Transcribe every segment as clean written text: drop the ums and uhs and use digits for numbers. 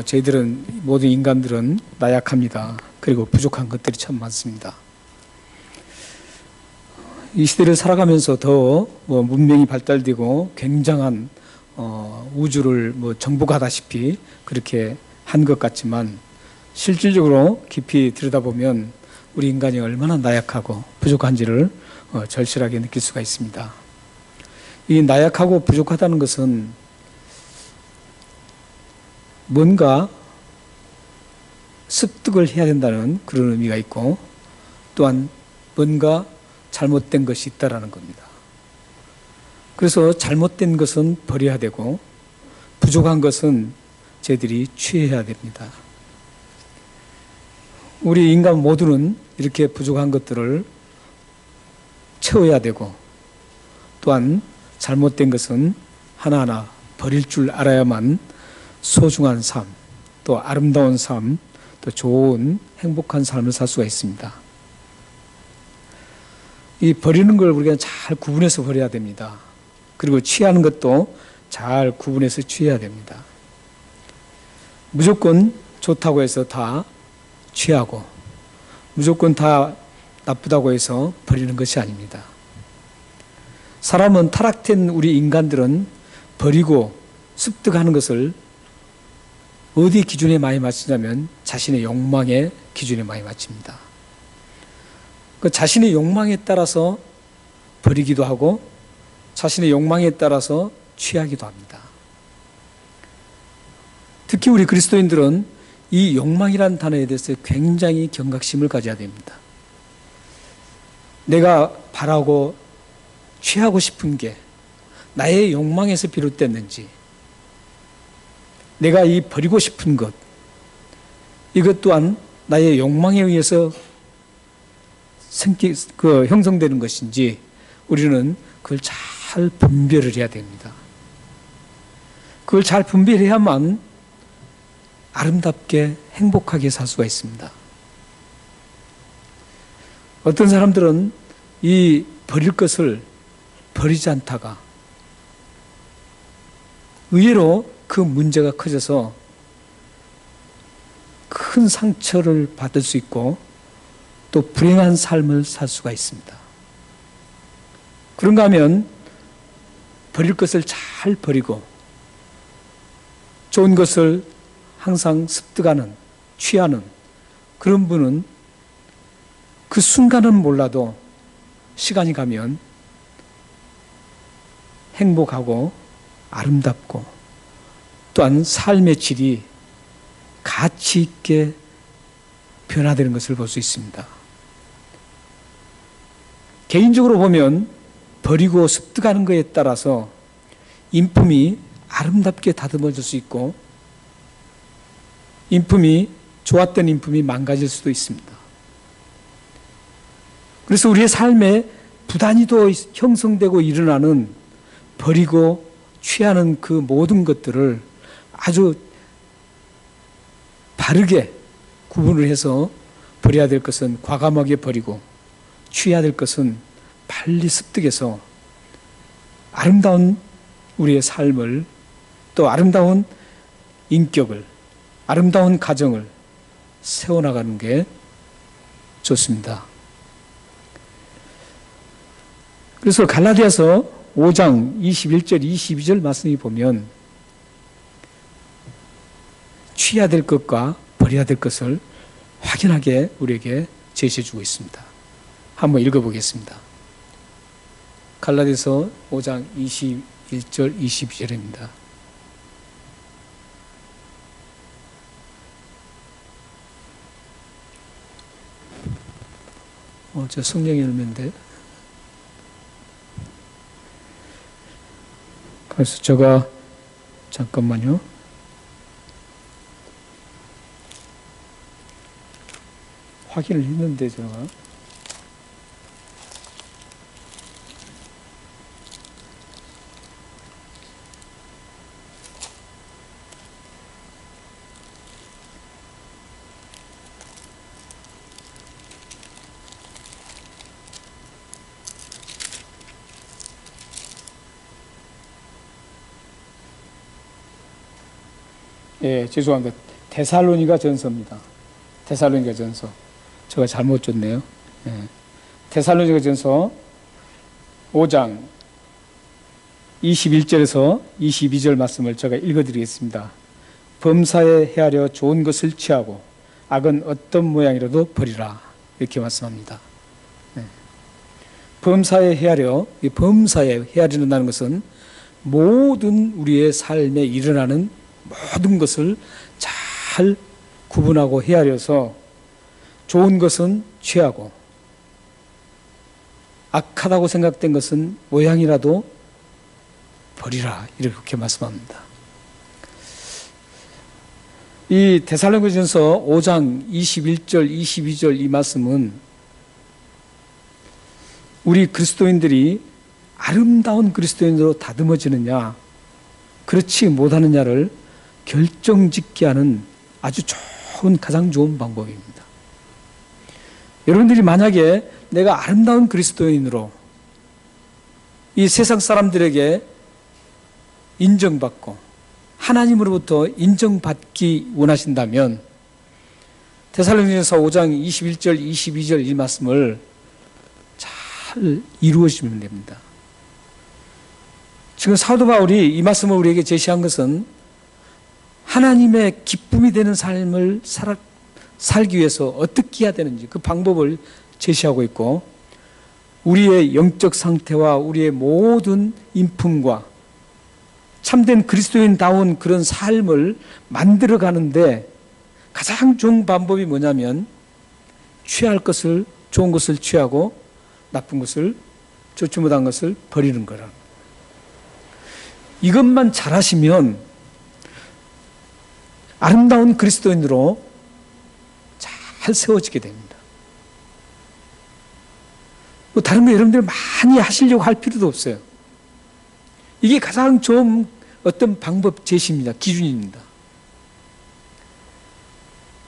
저희들은 모든 인간들은 나약합니다. 그리고 부족한 것들이 참 많습니다. 이 시대를 살아가면서 더 문명이 발달되고 굉장한 우주를 정복하다시피 그렇게 한 것 같지만 실질적으로 깊이 들여다보면 우리 인간이 얼마나 나약하고 부족한지를 절실하게 느낄 수가 있습니다. 이 나약하고 부족하다는 것은 뭔가 습득을 해야 된다는 그런 의미가 있고, 또한 뭔가 잘못된 것이 있다라는 겁니다. 그래서 잘못된 것은 버려야 되고 부족한 것은 저희들이 취해야 됩니다. 우리 인간 모두는 이렇게 부족한 것들을 채워야 되고, 또한 잘못된 것은 하나하나 버릴 줄 알아야만 소중한 삶, 또 아름다운 삶, 또 좋은 행복한 삶을 살 수가 있습니다. 이 버리는 걸 우리가 잘 구분해서 버려야 됩니다. 그리고 취하는 것도 잘 구분해서 취해야 됩니다. 무조건 좋다고 해서 다 취하고 무조건 다 나쁘다고 해서 버리는 것이 아닙니다. 사람은, 타락된 우리 인간들은 버리고 습득하는 것을 어디 기준에 많이 맞추냐면 자신의 욕망의 기준에 많이 맞춥니다. 그 자신의 욕망에 따라서 버리기도 하고 자신의 욕망에 따라서 취하기도 합니다. 특히 우리 그리스도인들은 이 욕망이라는 단어에 대해서 굉장히 경각심을 가져야 됩니다. 내가 바라고 취하고 싶은 게 나의 욕망에서 비롯됐는지, 내가 이 버리고 싶은 것, 이것 또한 나의 욕망에 의해서 형성되는 것인지 우리는 그걸 잘 분별을 해야 됩니다. 그걸 잘 분별해야만 아름답게 행복하게 살 수가 있습니다. 어떤 사람들은 이 버릴 것을 버리지 않다가 의외로 그 문제가 커져서 큰 상처를 받을 수 있고 또 불행한 삶을 살 수가 있습니다. 그런가 하면 버릴 것을 잘 버리고 좋은 것을 항상 습득하는, 취하는 그런 분은 그 순간은 몰라도 시간이 가면 행복하고 아름답고 또한 삶의 질이 가치 있게 변화되는 것을 볼 수 있습니다. 개인적으로 보면 버리고 습득하는 것에 따라서 인품이 아름답게 다듬어질 수 있고 좋았던 인품이 망가질 수도 있습니다. 그래서 우리의 삶에 부단히도 형성되고 일어나는 버리고 취하는 그 모든 것들을 아주 바르게 구분을 해서 버려야 될 것은 과감하게 버리고 취해야 될 것은 빨리 습득해서 아름다운 우리의 삶을, 또 아름다운 인격을, 아름다운 가정을 세워나가는 게 좋습니다. 그래서 갈라디아서 5장 21절 22절 말씀이 보면 취해야 될 것과 버려야 될 것을 확연하게 우리에게 제시해 주고 있습니다. 한번 읽어보겠습니다. 갈라디아서 5장 21절 22절입니다. 저 성령의 열매인데, 그래서 제가 잠깐만요. 확인을 했는데 제가 예, 죄송합니다. 데살로니가 전서입니다. 데살로니가 전서. 제가 잘못 줬네요. 예. 데살로니가 전서 5장 21절에서 22절 말씀을 제가 읽어드리겠습니다. 범사에 헤아려 좋은 것을 취하고 악은 어떤 모양이라도 버리라. 이렇게 말씀합니다. 예. 범사에 헤아려, 이 범사에 헤아린다는 것은 모든 우리의 삶에 일어나는 모든 것을 잘 구분하고 헤아려서 좋은 것은 취하고 악하다고 생각된 것은 모양이라도 버리라. 이렇게 말씀합니다. 이 데살로니가전서 5장 21절, 22절 이 말씀은 우리 그리스도인들이 아름다운 그리스도인으로 다듬어지느냐, 그렇지 못하느냐를 결정짓게 하는 아주 가장 좋은 방법입니다. 여러분들이 만약에 내가 아름다운 그리스도인으로 이 세상 사람들에게 인정받고 하나님으로부터 인정받기 원하신다면 데살로니가전서 5장 21절, 22절 이 말씀을 잘 이루어지면 됩니다. 지금 사도 바울이 이 말씀을 우리에게 제시한 것은 하나님의 기쁨이 되는 삶을 살기 위해서 어떻게 해야 되는지 그 방법을 제시하고 있고, 우리의 영적 상태와 우리의 모든 인품과 참된 그리스도인다운 그런 삶을 만들어 가는데 가장 좋은 방법이 뭐냐면 취할 것을, 좋은 것을 취하고 나쁜 것을, 좋지 못한 것을 버리는 거라. 이것만 잘하시면 아름다운 그리스도인으로 잘 세워지게 됩니다. 뭐 다른 거 여러분들 많이 하시려고 할 필요도 없어요. 이게 가장 좋은 어떤 방법 제시입니다. 기준입니다.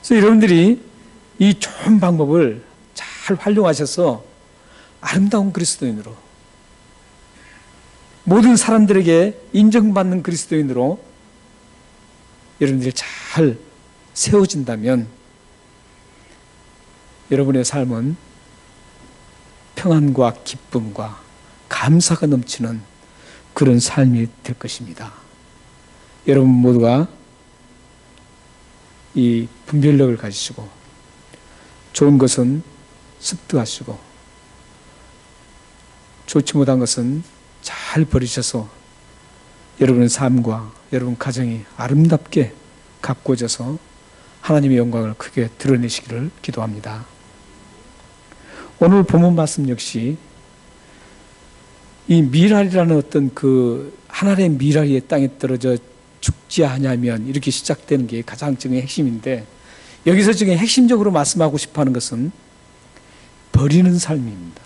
그래서 여러분들이 이 좋은 방법을 잘 활용하셔서 아름다운 그리스도인으로, 모든 사람들에게 인정받는 그리스도인으로 여러분들이 잘 세워진다면 여러분의 삶은 평안과 기쁨과 감사가 넘치는 그런 삶이 될 것입니다. 여러분 모두가 이 분별력을 가지시고 좋은 것은 습득하시고 좋지 못한 것은 잘 버리셔서 여러분의 삶과 여러분 가정이 아름답게 가꾸어져서 하나님의 영광을 크게 드러내시기를 기도합니다. 오늘 본문 말씀 역시 이 미랄이라는 어떤 그 하나님의 미랄이 땅에 떨어져 죽지 않으면 이렇게 시작되는 게 가장 지금 핵심인데, 여기서 지금 핵심적으로 말씀하고 싶어 하는 것은 버리는 삶입니다.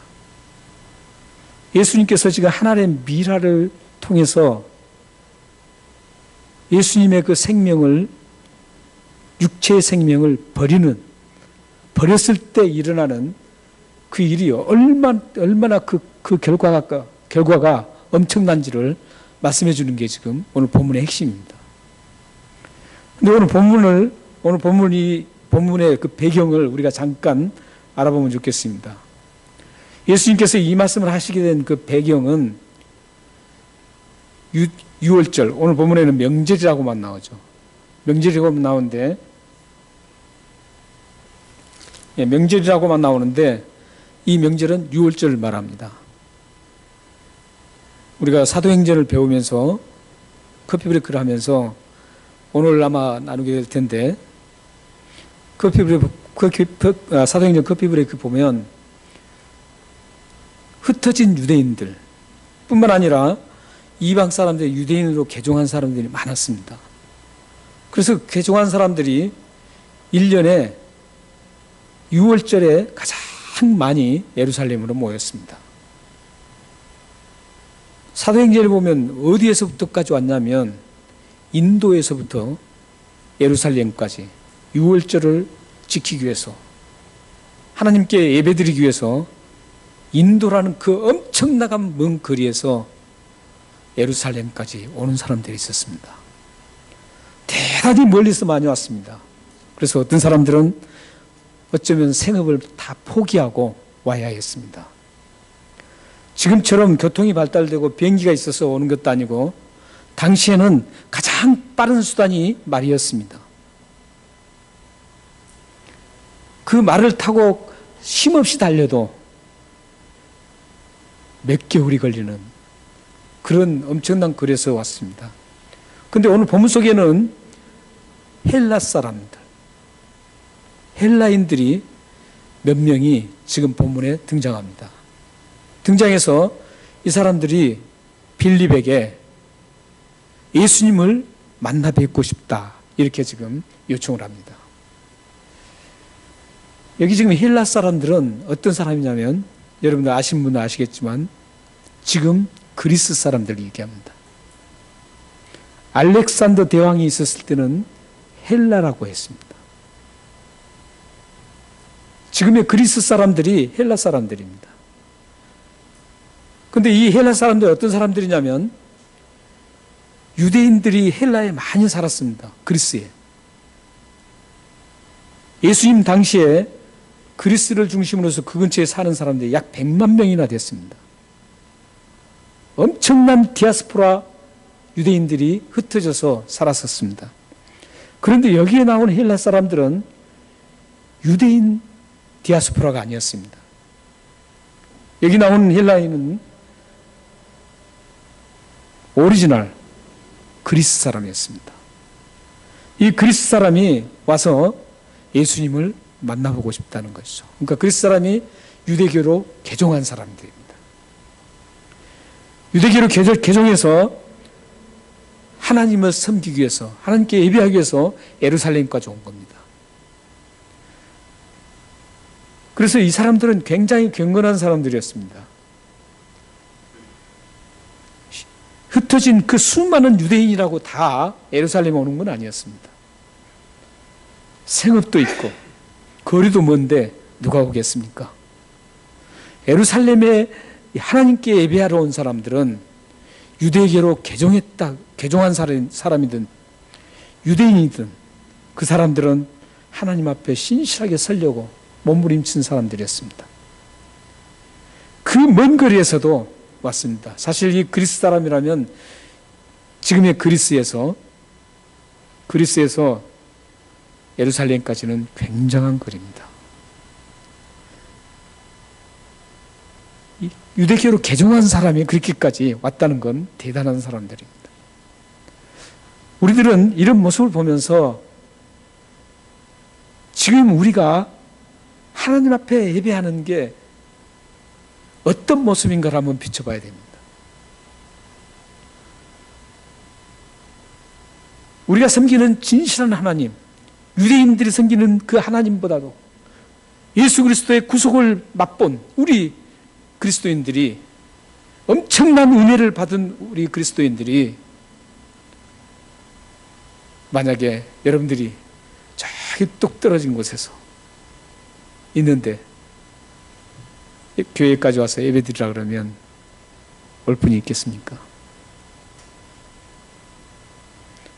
예수님께서 지금 하나님의 미랄을 통해서 예수님의 그 생명을, 육체의 생명을 버렸을 때 일어나는 그 일이 얼마나 그 결과가 엄청난지를 말씀해 주는 게 지금 오늘 본문의 핵심입니다. 근데 오늘 본문의 그 배경을 우리가 잠깐 알아보면 좋겠습니다. 예수님께서 이 말씀을 하시게 된 그 배경은 유월절, 오늘 본문에는 명절이라고만 나오죠. 명절이라고만 나오는데, 명절이라고만 나오는데 이 명절은 유월절을 말합니다. 우리가 사도행전을 배우면서 커피 브레이크를 하면서 오늘 아마 나누게 될 텐데, 사도행전 커피 브레이크 보면 흩어진 유대인들 뿐만 아니라 이방 사람들, 유대인으로 개종한 사람들이 많았습니다. 그래서 개종한 사람들이 1년에 6월절에 가장 많이 예루살렘으로 모였습니다. 사도행전을 보면 어디에서부터까지 왔냐면 인도에서부터 예루살렘까지 6월절을 지키기 위해서, 하나님께 예배드리기 위해서 인도라는 그 엄청나게 먼 거리에서 예루살렘까지 오는 사람들이 있었습니다. 대단히 멀리서 많이 왔습니다. 그래서 어떤 사람들은 어쩌면 생업을 다 포기하고 와야 했습니다. 지금처럼 교통이 발달되고 비행기가 있어서 오는 것도 아니고 당시에는 가장 빠른 수단이 말이었습니다. 그 말을 타고 쉼없이 달려도 몇 개월이 걸리는 그런 엄청난 거리에서 왔습니다. 그런데 오늘 본문 속에는 헬라 사람들, 헬라인들이 몇 명이 지금 본문에 등장합니다. 등장해서 이 사람들이 빌립에게 예수님을 만나 뵙고 싶다 이렇게 지금 요청을 합니다. 여기 지금 헬라 사람들은 어떤 사람이냐면 여러분들 아시는 분은 아시겠지만 지금 그리스 사람들을 얘기합니다. 알렉산더 대왕이 있었을 때는 헬라라고 했습니다. 지금의 그리스 사람들이 헬라 사람들입니다. 그런데 이 헬라 사람들이 어떤 사람들이냐면 유대인들이 헬라에 많이 살았습니다. 그리스에. 예수님 당시에 그리스를 중심으로서 그 근처에 사는 사람들이 약 100만 명이나 됐습니다. 엄청난 디아스포라 유대인들이 흩어져서 살았었습니다. 그런데 여기에 나온 헬라 사람들은 유대인 디아스포라가 아니었습니다. 여기 나오는 헬라인은 오리지널 그리스 사람이었습니다. 이 그리스 사람이 와서 예수님을 만나보고 싶다는 것이죠. 그러니까 그리스 사람이 유대교로 개종한 사람들입니다. 유대교로 개종해서 하나님을 섬기기 위해서, 하나님께 예배하기 위해서 예루살렘까지 온 겁니다. 그래서 이 사람들은 굉장히 경건한 사람들이었습니다. 흩어진 그 수많은 유대인이라고 다 예루살렘에 오는 건 아니었습니다. 생업도 있고 거리도 먼데 누가 오겠습니까? 예루살렘에 하나님께 예배하러 온 사람들은 유대교로 개종한 사람이든 유대인이든 그 사람들은 하나님 앞에 신실하게 서려고 몸부림친 사람들이었습니다. 그 먼 거리에서도 왔습니다. 사실 이 그리스 사람이라면 지금의 그리스에서 예루살렘까지는 굉장한 거리입니다. 유대교로 개종한 사람이 그렇게까지 왔다는 건 대단한 사람들입니다. 우리들은 이런 모습을 보면서 지금 우리가 하나님 앞에 예배하는 게 어떤 모습인가를 한번 비춰봐야 됩니다. 우리가 섬기는 진실한 하나님, 유대인들이 섬기는 그 하나님보다도 예수 그리스도의 구속을 맛본 우리 그리스도인들이, 엄청난 은혜를 받은 우리 그리스도인들이 만약에 여러분들이 저기 뚝 떨어진 곳에서 있는데 교회까지 와서 예배드리라 그러면 올 분이 있겠습니까?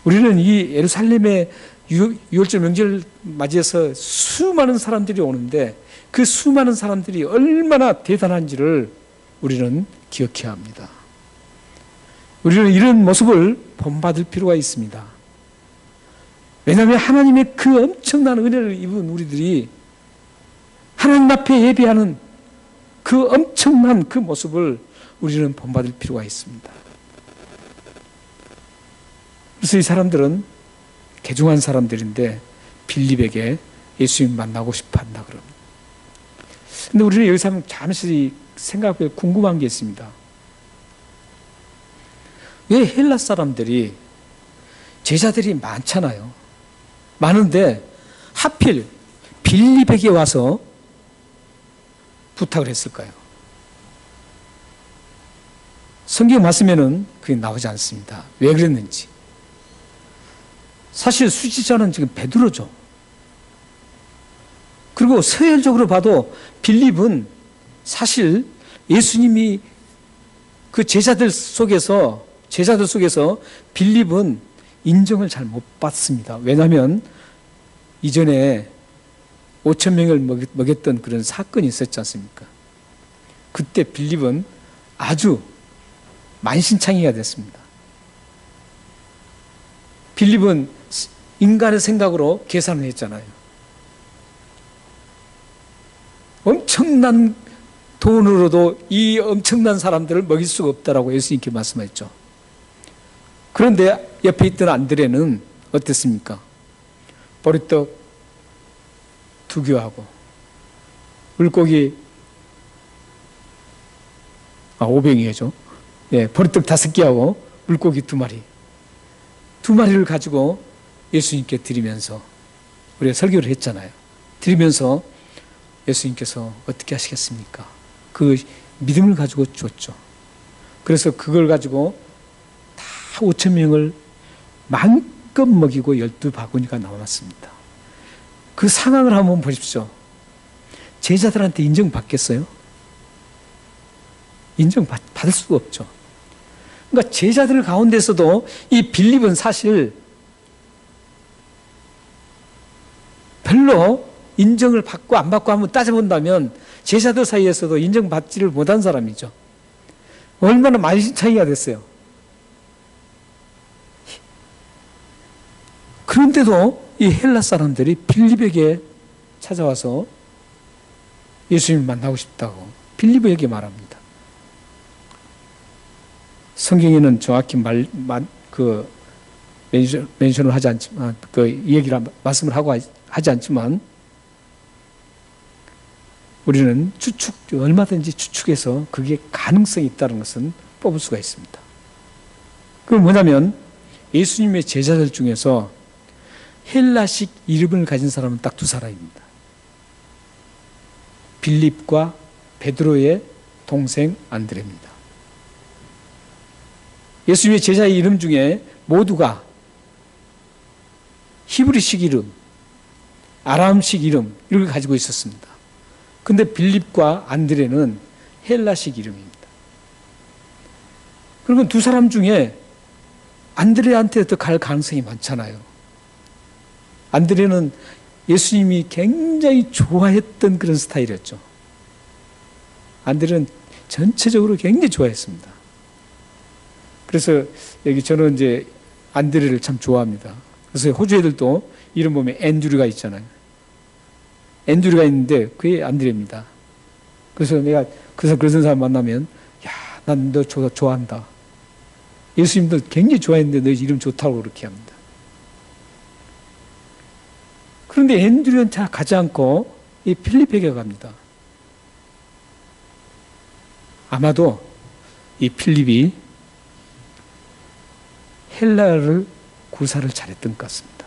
우리는 이 예루살렘의 유월절 명절 맞이해서 수많은 사람들이 오는데 그 수많은 사람들이 얼마나 대단한지를 우리는 기억해야 합니다. 우리는 이런 모습을 본받을 필요가 있습니다. 왜냐하면 하나님의 그 엄청난 은혜를 입은 우리들이 하나님 앞에 예배하는 그 엄청난 그 모습을 우리는 본받을 필요가 있습니다. 그래서 이 사람들은 개종한 사람들인데 빌립에게 예수님 만나고 싶어 한다 그럽니다. 근데 우리는 여기서 한번 잠시 생각해 궁금한 게 있습니다. 왜 헬라 사람들이 제자들이 많잖아요. 많은데 하필 빌립에게 와서 부탁을 했을까요? 성경 말씀에는 그게 나오지 않습니다. 왜 그랬는지. 사실 수지자는 지금 베드로죠. 그리고 서열적으로 봐도 빌립은 사실 예수님이 그 제자들 속에서 빌립은 인정을 잘 못 받습니다. 왜냐하면 이전에 5천 명을 먹였던 그런 사건이 있었지 않습니까? 그때 빌립은 아주 만신창이가 됐습니다. 빌립은 인간의 생각으로 계산을 했잖아요. 엄청난 돈으로도 이 엄청난 사람들을 먹일 수가 없다라고 예수님께 말씀하셨죠. 그런데 옆에 있던 안드레는 어땠습니까? 보리떡 2개하고 물고기 5병이죠. 예, 보리떡 5개하고 물고기 2마리. 2마리를 가지고 예수님께 드리면서 우리가 설교를 했잖아요. 드리면서 예수님께서 어떻게 하시겠습니까? 그 믿음을 가지고 줬죠. 그래서 그걸 가지고 다 5천 명을 마음껏 먹이고 12바구니가 남았습니다. 그 상황을 한번 보십시오. 제자들한테 인정받겠어요? 인정받을 수가 없죠. 그러니까 제자들 가운데서도 이 빌립은 사실 별로 인정을 받고 안 받고 한번 따져본다면 제자들 사이에서도 인정받지를 못한 사람이죠. 얼마나 만신창이가 됐어요. 그런데도 이 헬라 사람들이 빌립에게 찾아와서 예수님을 만나고 싶다고 빌립에게 말합니다. 성경에는 정확히 멘션을 하지 않지만, 얘기를, 말씀을 하고 하지 않지만, 우리는 얼마든지 추측해서 그게 가능성이 있다는 것은 뽑을 수가 있습니다. 그건 뭐냐면, 예수님의 제자들 중에서 헬라식 이름을 가진 사람은 딱 2사람입니다. 빌립과 베드로의 동생 안드레입니다. 예수님의 제자의 이름 중에 모두가 히브리식 이름, 아람식 이름 이걸 가지고 있었습니다. 그런데 빌립과 안드레는 헬라식 이름입니다. 그러면 2사람 중에 안드레한테 더 갈 가능성이 많잖아요. 안드레는 예수님이 굉장히 좋아했던 그런 스타일이었죠. 안드레는 전체적으로 굉장히 좋아했습니다. 그래서 여기 저는 이제 안드레를 참 좋아합니다. 그래서 호주 애들도 이름 보면 앤드류가 있잖아요. 앤드류가 있는데 그게 안드레입니다. 그래서 내가 그런 사람 만나면 야, 난 너 좋아한다. 예수님도 굉장히 좋아했는데 너 이름 좋다고 그렇게 합니다. 그런데 앤드류는 잘 가지 않고 이 필립에게 갑니다. 아마도 이 필립이 헬라어를 구사를 잘했던 것 같습니다.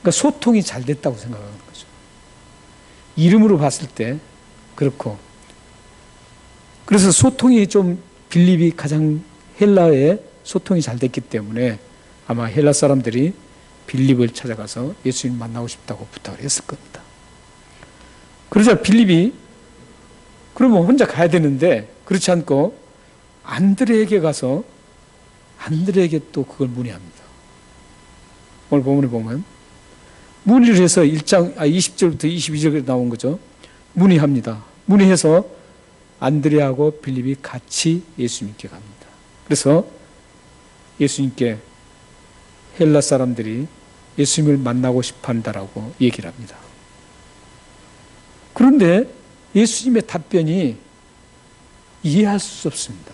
그러니까 소통이 잘 됐다고 생각하는 거죠. 이름으로 봤을 때 그렇고, 그래서 소통이 좀 빌립이 가장 헬라어에 소통이 잘 됐기 때문에 아마 헬라 사람들이 빌립을 찾아가서 예수님 만나고 싶다고 부탁을 했을 겁니다. 그러자 빌립이 그러면 혼자 가야 되는데 그렇지 않고 안드레에게 가서 안드레에게 또 그걸 문의합니다. 오늘 본문에 보면 문의를 해서 20절부터 22절에 나온 거죠. 문의합니다. 문의해서 안드레하고 빌립이 같이 예수님께 갑니다. 그래서 예수님께 헬라 사람들이 예수님을 만나고 싶어 한다라고 얘기를 합니다. 그런데 예수님의 답변이 이해할 수 없습니다.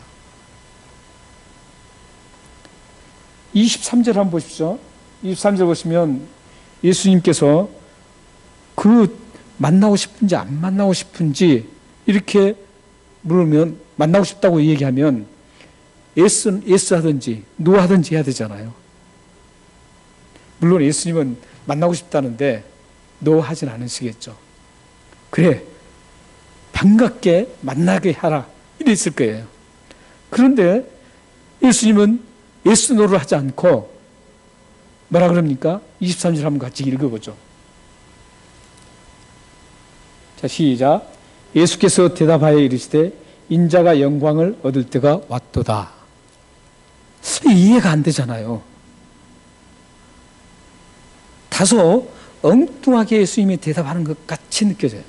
23절 한번 보십시오. 23절 보시면 예수님께서 그 만나고 싶은지 안 만나고 싶은지 이렇게 물으면, 만나고 싶다고 얘기하면 예스 하든지 노 하든지 해야 되잖아요. 물론 예수님은 만나고 싶다는데 노 하진 않으시겠죠. 그래, 반갑게 만나게 하라 이랬을 거예요. 그런데 예수님은 예스 노를 하지 않고 뭐라 그럽니까? 23절 한번 같이 읽어보죠. 자, 시작. 예수께서 대답하여 이르시되 인자가 영광을 얻을 때가 왔도다. 이해가 안 되잖아요. 다소 엉뚱하게 예수님이 대답하는 것 같이 느껴져요.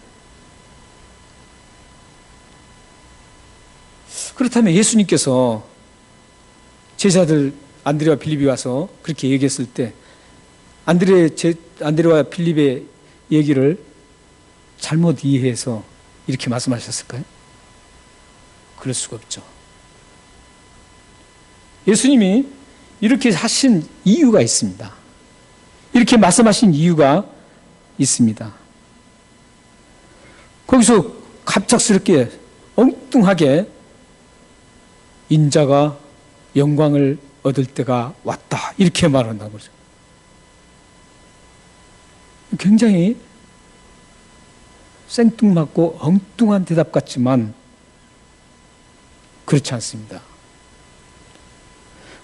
그렇다면 예수님께서 제자들 안드레와 빌립이 와서 그렇게 얘기했을 때 안드레와 빌립의 얘기를 잘못 이해해서 이렇게 말씀하셨을까요? 그럴 수가 없죠. 예수님이 이렇게 하신 이유가 있습니다. 이렇게 말씀하신 이유가 있습니다. 거기서 갑작스럽게 엉뚱하게 인자가 영광을 얻을 때가 왔다 이렇게 말한다고 그러죠. 굉장히 생뚱맞고 엉뚱한 대답 같지만 그렇지 않습니다.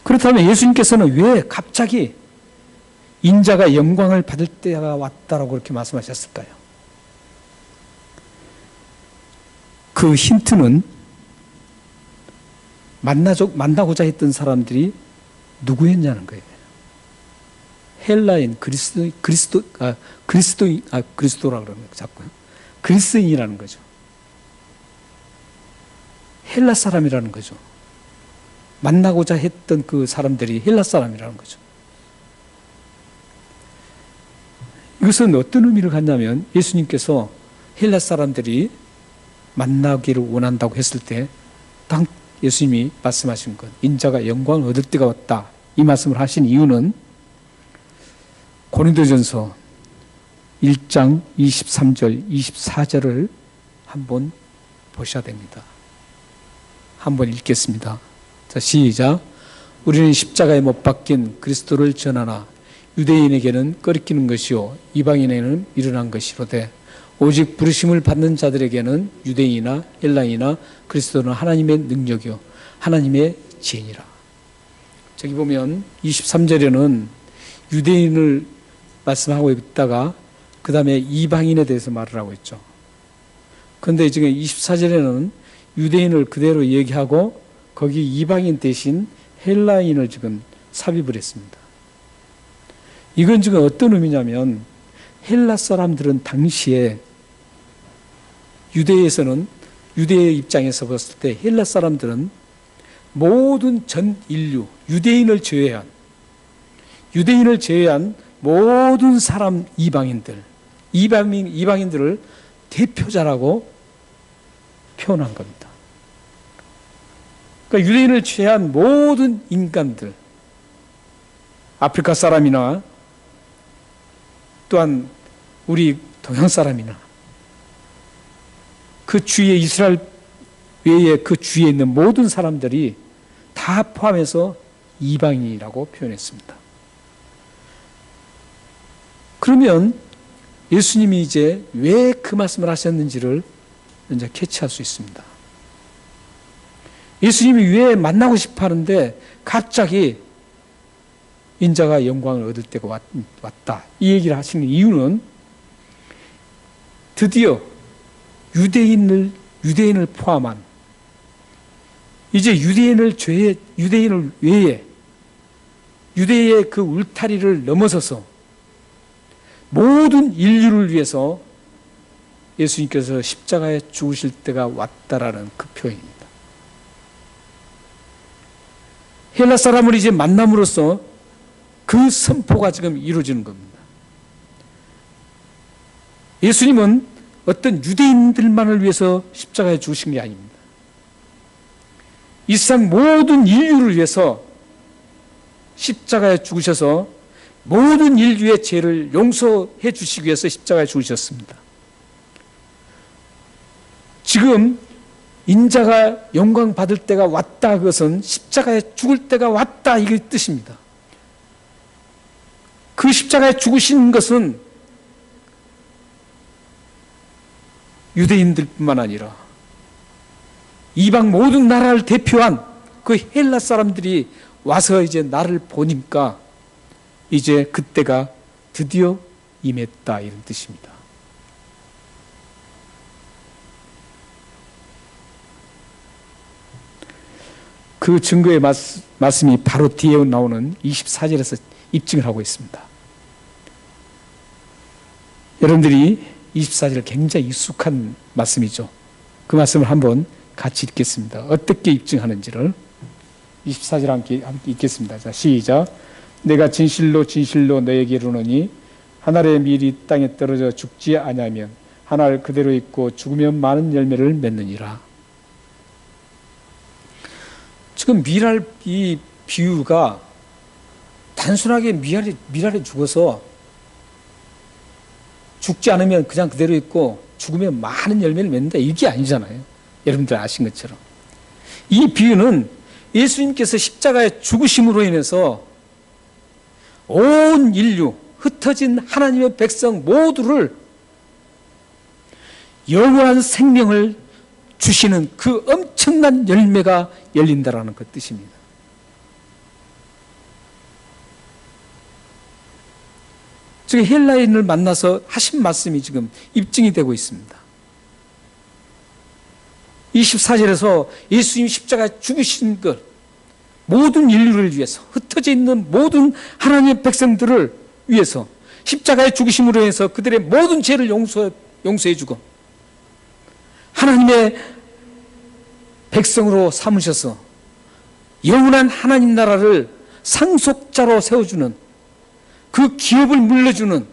그렇다면 예수님께서는 왜 갑자기 인자가 영광을 받을 때가 왔다라고 그렇게 말씀하셨을까요? 그 힌트는 만나고자 했던 사람들이 누구였냐는 거예요. 헬라인, 그리스도라 그러는 거 자꾸요. 그리스인이라는 거죠. 헬라 사람이라는 거죠. 만나고자 했던 그 사람들이 헬라 사람이라는 거죠. 이것은 어떤 의미를 갖냐면 예수님께서 헬라 사람들이 만나기를 원한다고 했을 때 당 예수님이 말씀하신 것, 인자가 영광을 얻을 때가 왔다. 이 말씀을 하신 이유는 고린도전서 1장 23절, 24절을 한번 보셔야 됩니다. 한번 읽겠습니다. 자, 시작. 우리는 십자가에 못 박힌 그리스도를 전하나 유대인에게는 꺼리끼는 것이요 이방인에게는 일어난 것이로되 오직 부르심을 받는 자들에게는 유대인이나 헬라인이나 그리스도는 하나님의 능력이요 하나님의 지혜니라. 저기 보면 23절에는 유대인을 말씀하고 있다가 그 다음에 이방인에 대해서 말을 하고 있죠. 그런데 지금 24절에는 유대인을 그대로 얘기하고 거기 이방인 대신 헬라인을 지금 삽입을 했습니다. 이건 지금 어떤 의미냐면 헬라 사람들은 당시에 유대의 입장에서 봤을 때 헬라 사람들은 모든 전 인류, 유대인을 제외한 모든 사람 이방인들을 대표자라고 표현한 겁니다. 그러니까 유대인을 제외한 모든 인간들, 아프리카 사람이나 또한 우리 동양 사람이나 그 주위에 이스라엘 외에 그 주위에 있는 모든 사람들이 다 포함해서 이방인이라고 표현했습니다. 그러면 예수님이 이제 왜 그 말씀을 하셨는지를 이제 캐치할 수 있습니다. 예수님이 왜 만나고 싶어 하는데 갑자기 인자가 영광을 얻을 때가 왔다. 이 얘기를 하시는 이유는 드디어 유대인을 포함한 이제 유대인을 외에 유대의 그 울타리를 넘어서서 모든 인류를 위해서 예수님께서 십자가에 죽으실 때가 왔다라는 그 표현입니다. 헬라 사람을 이제 만남으로써 그 선포가 지금 이루어지는 겁니다. 예수님은 어떤 유대인들만을 위해서 십자가에 죽으신 게 아닙니다. 이 세상 모든 인류를 위해서 십자가에 죽으셔서 모든 인류의 죄를 용서해 주시기 위해서 십자가에 죽으셨습니다. 지금 인자가 영광 받을 때가 왔다, 그것은 십자가에 죽을 때가 왔다, 이게 뜻입니다. 그 십자가에 죽으신 것은 유대인들뿐만 아니라 이방 모든 나라를 대표한 그 헬라 사람들이 와서 이제 나를 보니까 이제 그때가 드디어 임했다, 이런 뜻입니다. 그 증거의 말씀이 바로 뒤에 나오는 24절에서 입증을 하고 있습니다. 여러분들이 24절 굉장히 익숙한 말씀이죠. 그 말씀을 한번 같이 읽겠습니다. 어떻게 입증하는지를 24절 함께 읽겠습니다. 자, 시작. 내가 진실로 진실로 너에게 이르노니 한 알의 밀이 땅에 떨어져 죽지 아니하면 한 알 그대로 있고 죽으면 많은 열매를 맺느니라. 지금 미랄 이 비유가 단순하게 미랄이 죽어서 죽지 않으면 그냥 그대로 있고 죽으면 많은 열매를 맺는다 이게 아니잖아요. 여러분들 아신 것처럼 이 비유는 예수님께서 십자가의 죽으심으로 인해서 온 인류 흩어진 하나님의 백성 모두를 영원한 생명을 주시는 그 엄청난 열매가 열린다라는 그 뜻입니다. 지금 헬라인을 만나서 하신 말씀이 지금 입증이 되고 있습니다. 24절에서 예수님 십자가에 죽으신 것, 모든 인류를 위해서, 흩어져 있는 모든 하나님의 백성들을 위해서 십자가의 죽으심으로 해서 그들의 모든 죄를 용서해주고 하나님의 백성으로 삼으셔서 영원한 하나님 나라를 상속자로 세워주는 그 기업을 물려주는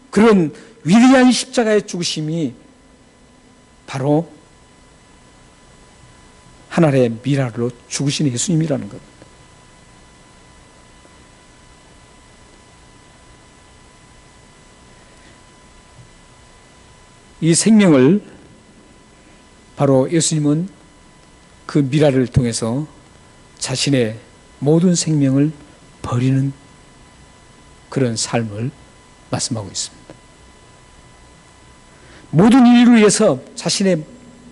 그런 위대한 십자가의 죽으심이 바로 하나의 미랄로 죽으신 예수님이라는 것. 이 생명을 바로 예수님은 그 미랄을 통해서 자신의 모든 생명을 버리는 그런 삶을 말씀하고 있습니다. 모든 인류를 위해서 자신의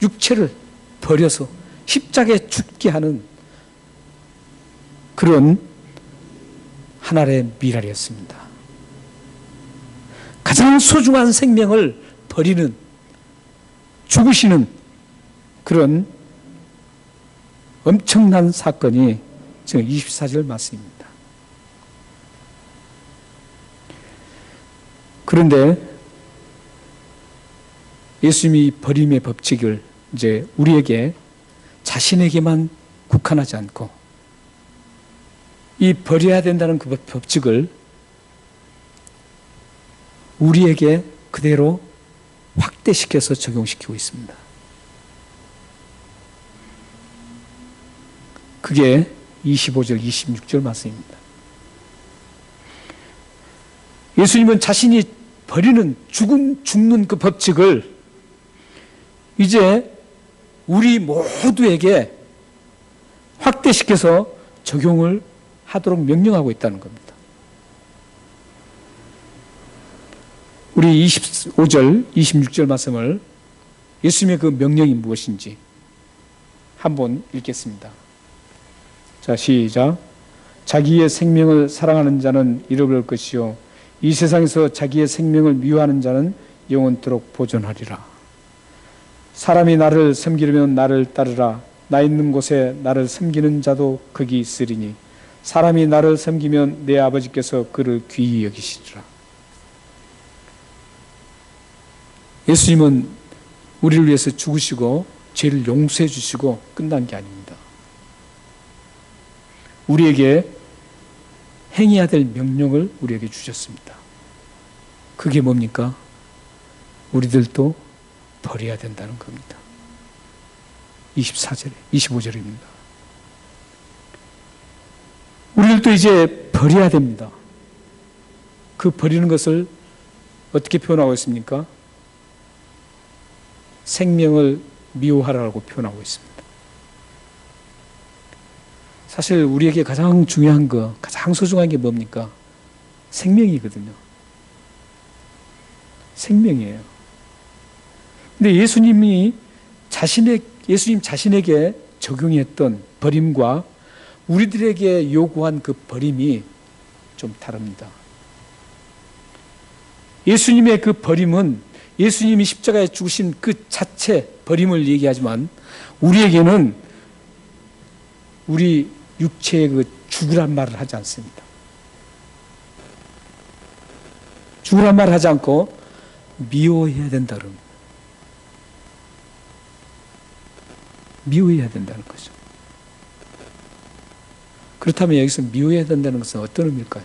육체를 버려서 십자가에 죽게 하는 그런 하나의 미랄이었습니다. 가장 소중한 생명을 버리는, 죽으시는 그런 엄청난 사건이 지금 24절 말씀입니다. 그런데 예수님이 버림의 법칙을 이제 우리에게 자신에게만 국한하지 않고 이 버려야 된다는 그 법칙을 우리에게 그대로 확대시켜서 적용시키고 있습니다. 그게 25절, 26절 말씀입니다. 예수님은 자신이 버리는 죽는 그 법칙을 이제 우리 모두에게 확대시켜서 적용을 하도록 명령하고 있다는 겁니다. 우리 25절, 26절 말씀을 예수님의 그 명령이 무엇인지 한번 읽겠습니다. 자, 시작. 자기의 생명을 사랑하는 자는 잃어버릴 것이요 이 세상에서 자기의 생명을 미워하는 자는 영원토록 보존하리라. 사람이 나를 섬기려면 나를 따르라. 나 있는 곳에 나를 섬기는 자도 거기 있으리니 사람이 나를 섬기면 내 아버지께서 그를 귀히 여기시리라. 예수님은 우리를 위해서 죽으시고 죄를 용서해 주시고 끝난 게 아닙니다. 우리에게 행해야 될 명령을 우리에게 주셨습니다. 그게 뭡니까? 우리들도 버려야 된다는 겁니다. 24절에, 25절입니다. 우리들도 이제 버려야 됩니다. 그 버리는 것을 어떻게 표현하고 있습니까? 생명을 미워하라고 표현하고 있습니다. 사실 우리에게 가장 중요한 거, 가장 소중한 게 뭡니까? 생명이거든요. 생명이에요. 근데 예수님 자신에게 적용했던 버림과 우리들에게 요구한 그 버림이 좀 다릅니다. 예수님의 그 버림은 예수님이 십자가에 죽으신 그 자체 버림을 얘기하지만 우리에게는 우리 육체의 그 죽으란 말을 하지 않습니다. 죽으란 말을 하지 않고 미워해야 된다 그럽니다. 미워해야 된다는 거죠. 그렇다면 여기서 미워해야 된다는 것은 어떤 의미일까요?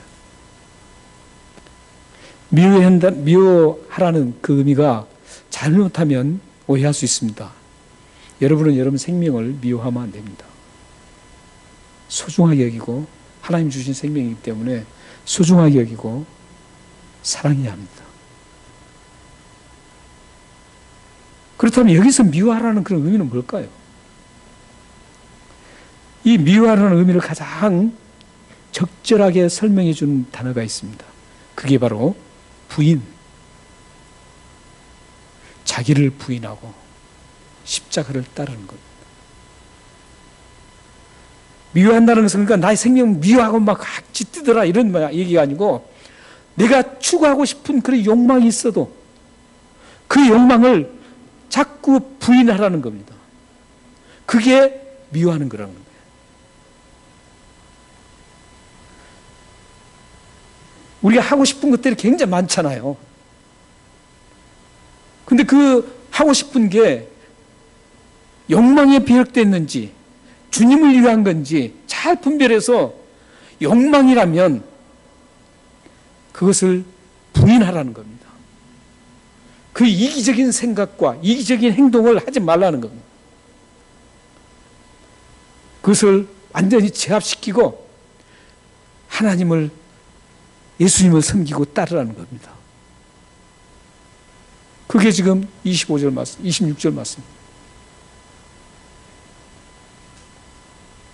미워하라는 그 의미가 잘못하면 오해할 수 있습니다. 여러분은 여러분 생명을 미워하면 안 됩니다. 소중하게 여기고 하나님 주신 생명이기 때문에 소중하게 여기고 사랑해야 합니다. 그렇다면 여기서 미워하라는 그런 의미는 뭘까요? 이 미워하라는 의미를 가장 적절하게 설명해 주는 단어가 있습니다. 그게 바로 부인. 자기를 부인하고 십자가를 따르는 것. 미워한다는 것은 그러니까 나의 생명 미워하고 막 찢뜨더라 이런 얘기가 아니고 내가 추구하고 싶은 그런 욕망이 있어도 그 욕망을 자꾸 부인하라는 겁니다. 그게 미워하는 거라는 거예요. 우리가 하고 싶은 것들이 굉장히 많잖아요. 근데 그 하고 싶은 게 욕망에 비롯됐는지 주님을 위한 건지 잘 분별해서 욕망이라면 그것을 부인하라는 겁니다. 그 이기적인 생각과 이기적인 행동을 하지 말라는 겁니다. 그것을 완전히 제압시키고 하나님을 예수님을 섬기고 따르라는 겁니다. 그게 지금 25절 말씀, 26절 말씀.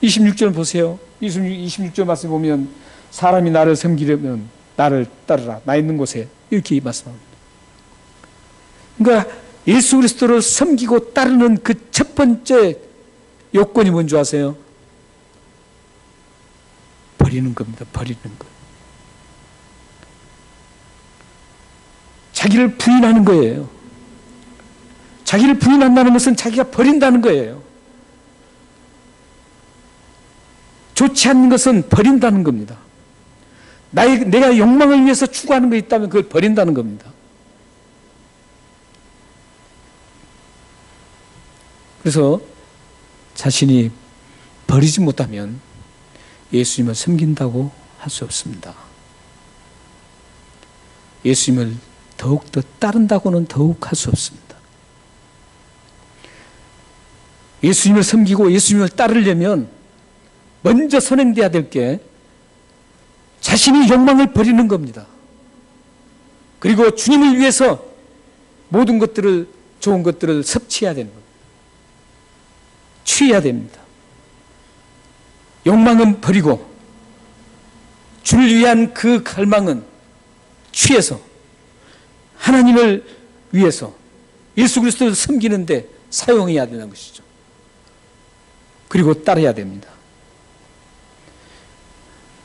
26절 보세요. 26절 말씀 보면 사람이 나를 섬기려면 나를 따르라. 나 있는 곳에 이렇게 말씀합니다. 그러니까 예수 그리스도를 섬기고 따르는 그 첫 번째 요건이 뭔지 아세요? 버리는 겁니다. 버리는 것. 자기를 부인하는 거예요. 자기를 부인한다는 것은 자기가 버린다는 거예요. 좋지 않는 것은 버린다는 겁니다. 내가 욕망을 위해서 추구하는 게 있다면 그걸 버린다는 겁니다. 그래서 자신이 버리지 못하면 예수님을 섬긴다고 할 수 없습니다. 예수님을 더욱더 따른다고는 더욱 할 수 없습니다. 예수님을 섬기고 예수님을 따르려면 먼저 선행돼야 될 게 자신이 욕망을 버리는 겁니다. 그리고 주님을 위해서 모든 것들을, 좋은 것들을 섭취해야 되는 겁니다. 취해야 됩니다. 욕망은 버리고 주를 위한 그 갈망은 취해서 하나님을 위해서 예수 그리스도를 섬기는데 사용해야 되는 것이죠. 그리고 따라야 됩니다.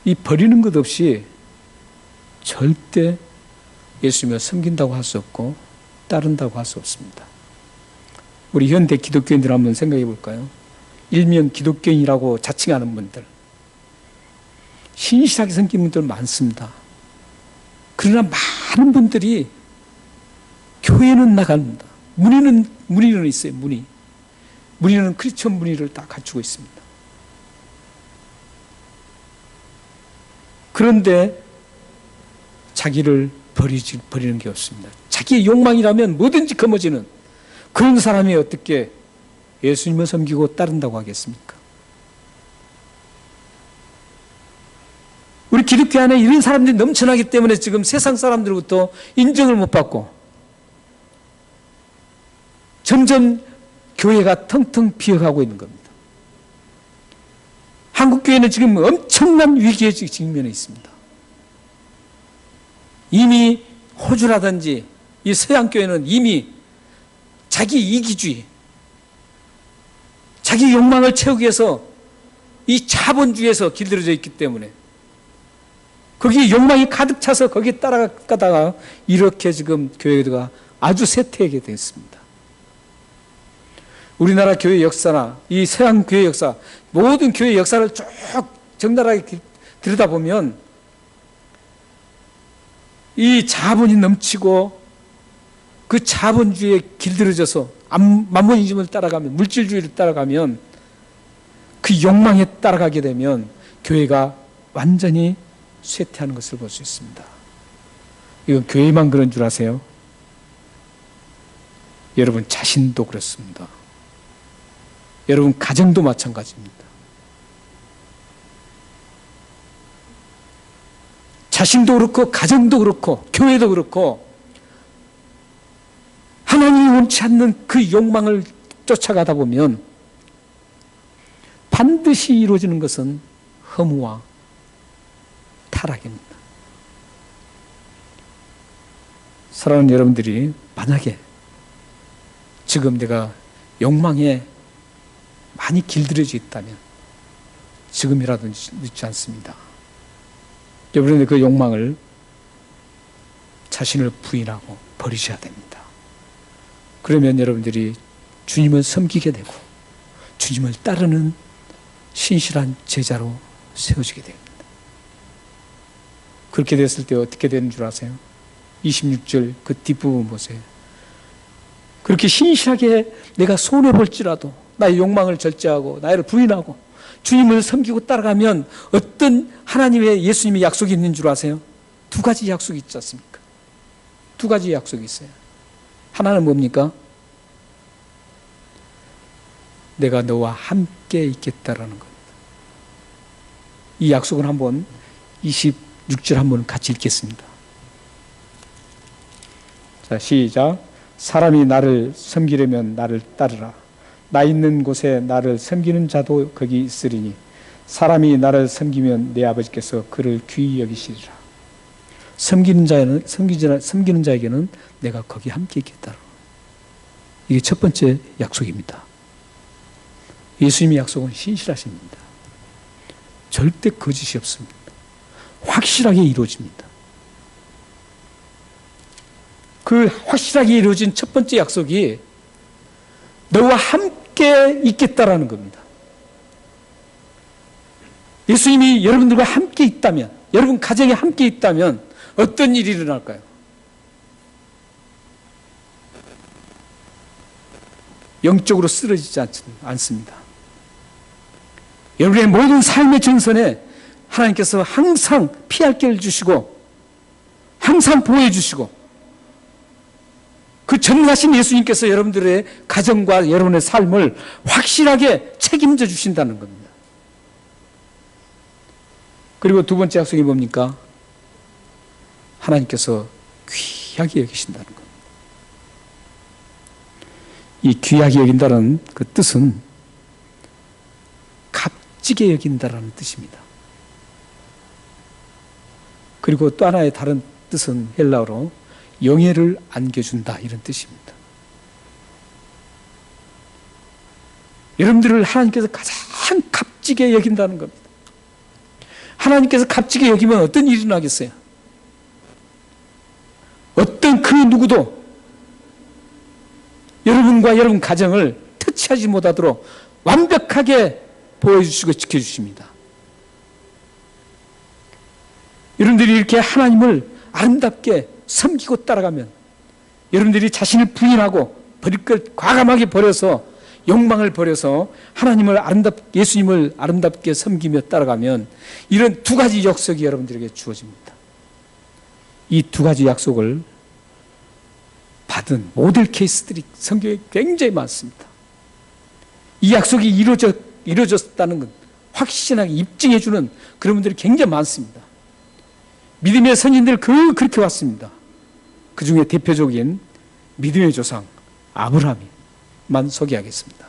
이 버리는 것 없이 절대 예수님을 섬긴다고 할 수 없고 따른다고 할 수 없습니다. 우리 현대 기독교인들 한번 생각해 볼까요? 일명 기독교인이라고 자칭하는 분들, 신실하게 섬기는 분들 많습니다. 그러나 많은 분들이 교회는 나갑니다. 문의는 있어요. 문의는 크리스천 문의를 다 갖추고 있습니다. 그런데 자기를 버리는 게 없습니다. 자기의 욕망이라면 뭐든지 거머쥐는 그런 사람이 어떻게 예수님을 섬기고 따른다고 하겠습니까? 우리 기독교 안에 이런 사람들이 넘쳐나기 때문에 지금 세상 사람들로부터 인정을 못 받고 점점 교회가 텅텅 비어가고 있는 겁니다. 한국 교회는 지금 엄청난 위기에 직면해 있습니다. 이미 호주라든지 이 서양 교회는 이미 자기 이기주의, 자기 욕망을 채우기 위해서 이 자본주의에서 길들여져 있기 때문에 거기에 욕망이 가득 차서 거기에 따라가다가 이렇게 지금 교회가 아주 쇠퇴하게 됐습니다. 우리나라 교회 역사나 이 서양 교회 역사, 모든 교회 역사를 쭉 적나라하게 들여다보면 이 자본이 넘치고 그 자본주의에 길들여져서 만몬이즘을 따라가면, 물질주의를 따라가면, 그 욕망에 따라가게 되면 교회가 완전히 쇠퇴하는 것을 볼 수 있습니다. 이건 교회만 그런 줄 아세요? 여러분 자신도 그렇습니다. 여러분 가정도 마찬가지입니다. 자신도 그렇고 가정도 그렇고 교회도 그렇고 하나님이 원치 않는 그 욕망을 쫓아가다 보면 반드시 이루어지는 것은 허무와 타락입니다. 사랑하는 여러분들이 만약에 지금 내가 욕망에 많이 길들여져 있다면 지금이라도 늦지 않습니다. 여러분의 그 욕망을 자신을 부인하고 버리셔야 됩니다. 그러면 여러분들이 주님을 섬기게 되고 주님을 따르는 신실한 제자로 세워지게 됩니다. 그렇게 됐을 때 어떻게 되는 줄 아세요? 26절 그 뒷부분 보세요. 그렇게 신실하게 내가 손해볼지라도 나의 욕망을 절제하고 나를 부인하고 주님을 섬기고 따라가면 어떤 하나님의 예수님의 약속이 있는 줄 아세요? 두 가지 약속이 있지 않습니까? 두 가지 약속이 있어요. 하나는 뭡니까? 내가 너와 함께 있겠다라는 겁니다. 이 약속은 한번 26절 한번 같이 읽겠습니다. 자, 시작. 사람이 나를 섬기려면 나를 따르라. 나 있는 곳에 나를 섬기는 자도 거기 있으리니 사람이 나를 섬기면 내 아버지께서 그를 귀히 여기시리라. 섬기는 자에게는 내가 거기 함께 있겠다. 이게 첫 번째 약속입니다. 예수님의 약속은 신실하십니다. 절대 거짓이 없습니다. 확실하게 이루어집니다. 그 확실하게 이루어진 첫 번째 약속이 너와 함께 있겠다라는 겁니다. 예수님이 여러분들과 함께 있다면, 여러분 가정에 함께 있다면 어떤 일이 일어날까요? 영적으로 쓰러지지 않습니다. 여러분의 모든 삶의 전선에 하나님께서 항상 피할 길을 주시고 항상 보호해 주시고 그 전능하신 예수님께서 여러분들의 가정과 여러분의 삶을 확실하게 책임져 주신다는 겁니다. 그리고 두 번째 약속이 뭡니까? 하나님께서 귀하게 여기신다는 겁니다. 이 귀하게 여긴다는 그 뜻은 값지게 여긴다라는 뜻입니다. 그리고 또 하나의 다른 뜻은 헬라어로 영예를 안겨준다 이런 뜻입니다. 여러분들을 하나님께서 가장 값지게 여긴다는 겁니다. 하나님께서 값지게 여기면 어떤 일이 일어나겠어요? 어떤 그 누구도 여러분과 여러분 가정을 터치하지 못하도록 완벽하게 보호해주시고 지켜주십니다. 여러분들이 이렇게 하나님을 아름답게 섬기고 따라가면 여러분들이 자신을 부인하고 버릴 걸 과감하게 버려서 욕망을 버려서 하나님을 예수님을 아름답게 섬기며 따라가면 이런 두 가지 약속이 여러분들에게 주어집니다. 이 두 가지 약속을 받은 모델 케이스들이 성경에 굉장히 많습니다. 이 약속이 이루어졌다는 건 확신하게 입증해주는 그런 분들이 굉장히 많습니다. 믿음의 선인들 그렇게 왔습니다. 그 중에 대표적인 믿음의 조상 아브라함만 소개하겠습니다.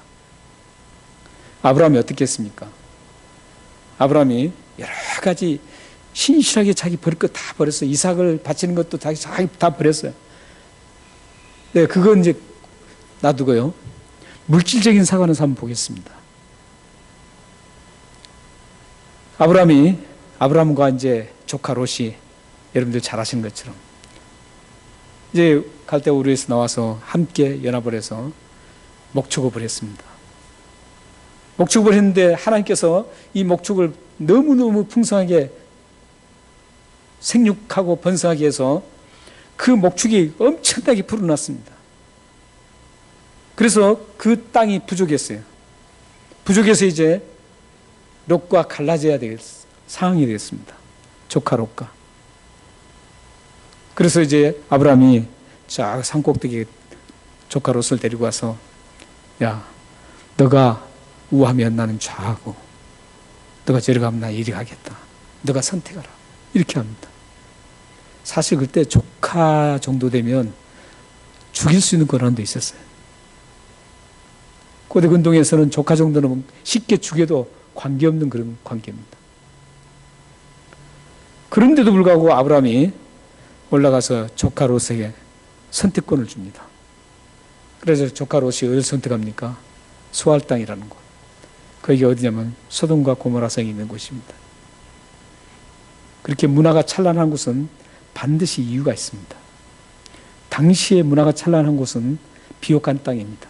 아브라함이 어떻게 했습니까? 아브라함이 여러 가지 신실하게 자기 버릴 것 다 버렸어요. 이삭을 바치는 것도 자기 다 버렸어요. 네, 그건 이제 놔두고요. 물질적인 사과는 한번 보겠습니다. 아브라함과 이제 조카 롯이 여러분들 잘 아시는 것처럼 이제 갈대아 우르에서 나와서 함께 연합을 해서 목축업을 했습니다. 목축업을 했는데 하나님께서 이 목축을 너무너무 풍성하게 생육하고 번성하게 해서 그 목축이 엄청나게 불어났습니다. 그래서 그 땅이 부족했어요. 부족해서 이제 롯과 갈라져야 될 상황이 되었습니다. 조카 롯과. 그래서 이제 아브라함이 저 산꼭대기에 조카 롯을 데리고 와서, 야, 너가 우하면 나는 좌하고, 너가 저리 가면 나 이리 가겠다. 너가 선택하라. 이렇게 합니다. 사실 그때 조카 정도 되면 죽일 수 있는 권한도 있었어요. 고대 근동에서는 조카 정도는 쉽게 죽여도 관계없는 그런 관계입니다. 그런데도 불구하고 아브라함이 올라가서 조카 롯에게 선택권을 줍니다. 그래서 조카 롯이 어디를 선택합니까? 수알 땅이라는 곳. 거기가 어디냐면 소돔과 고모라 성이 있는 곳입니다. 그렇게 문화가 찬란한 곳은 반드시 이유가 있습니다. 당시에 문화가 찬란한 곳은 비옥한 땅입니다.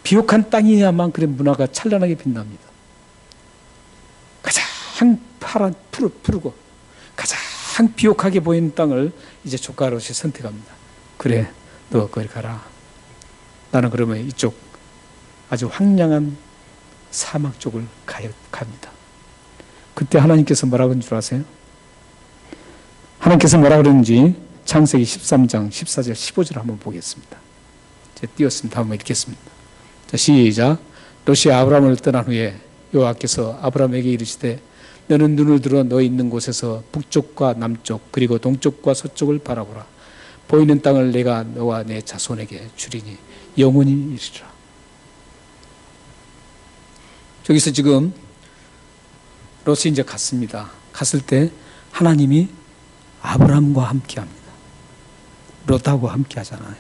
비옥한 땅이야만 그런 문화가 찬란하게 빛납니다. 가장 푸르고 가장 비옥하게 보이는 땅을 이제 조카 롯이 선택합니다. 그래, 너 거기 가라. 나는 그러면 이쪽 아주 황량한 사막 쪽을 갑니다. 그때 하나님께서 뭐라고 하는 줄 아세요? 하나님께서 뭐라고 그러는지 창세기 13장 14절 15절 한번 보겠습니다. 제가 띄웠습니다. 한번 읽겠습니다. 자, 시작. 롯이 아브라함을 떠난 후에 여호와께서 아브라함에게 이르시되 너는 눈을 들어 너 있는 곳에서 북쪽과 남쪽 그리고 동쪽과 서쪽을 바라보라. 보이는 땅을 내가 너와 내 자손에게 주리니 영원히 이르리라. 저기서 지금 롯이 이제 갔습니다. 갔을 때 하나님이 아브라함과 함께 합니다. 롯하고 함께 하잖아요.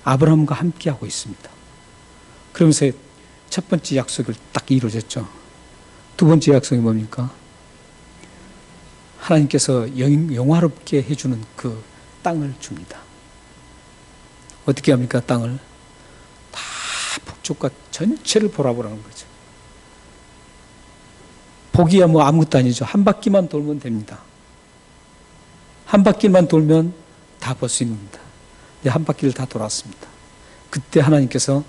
아브라함과 함께 하고 있습니다. 그러면서 첫 번째 약속을 딱 이루어졌죠. 두 번째 약속이 뭡니까? 하나님께서 영화롭게 해주는 그 땅을 줍니다. 어떻게 합니까? 땅을 다 북쪽과 전체를 보라보라는 거죠. 보기야 뭐 아무것도 아니죠. 한 바퀴만 돌면 됩니다. 한 바퀴만 돌면 다 볼 수 있는 겁니다. 한 바퀴를 다 돌았습니다. 그때 하나님께서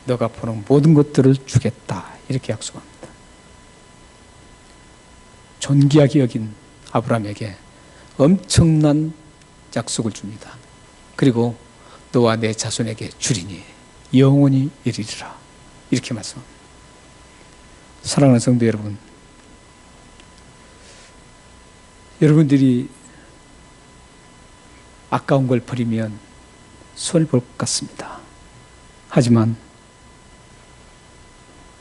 너가 보는 모든 것들을 주겠다 이렇게 약속합니다. 존귀하게 여긴 아브라함에게 엄청난 약속을 줍니다. 그리고 너와 내 자손에게 주리니 영원히 이르리라 이렇게 말씀합니다. 사랑하는 성도 여러분, 여러분들이 아까운 걸 버리면 손해볼 것 같습니다. 하지만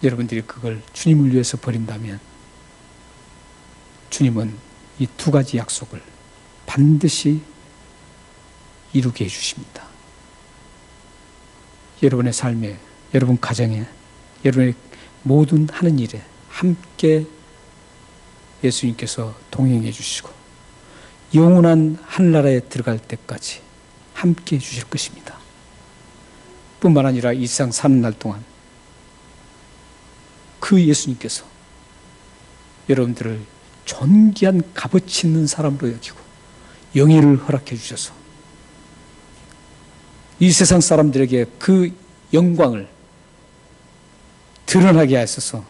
여러분들이 그걸 주님을 위해서 버린다면 주님은 이 두 가지 약속을 반드시 이루게 해주십니다. 여러분의 삶에, 여러분 가정에, 여러분의 모든 하는 일에 함께 예수님께서 동행해 주시고 영원한 하늘나라에 들어갈 때까지 함께 해 주실 것입니다. 뿐만 아니라 이 세상 사는 날 동안 그 예수님께서 여러분들을 존귀한 값어치 있는 사람으로 여기고 영예를 허락해 주셔서 이 세상 사람들에게 그 영광을 드러나게 하셔서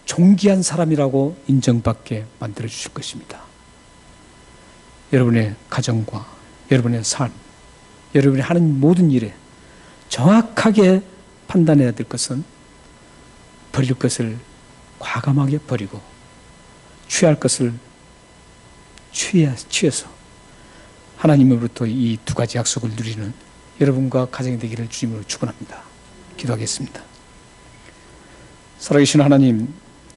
존귀한 사람이라고 인정받게 만들어 주실 것입니다. 여러분의 가정과 여러분의 삶, 여러분이 하는 모든 일에 정확하게 판단해야 될 것은 버릴 것을 과감하게 버리고 취할 것을 취해서 하나님으로부터 이 두 가지 약속을 누리는 여러분과 가정이 되기를 주님으로 축원합니다. 기도하겠습니다. 살아계신 하나님,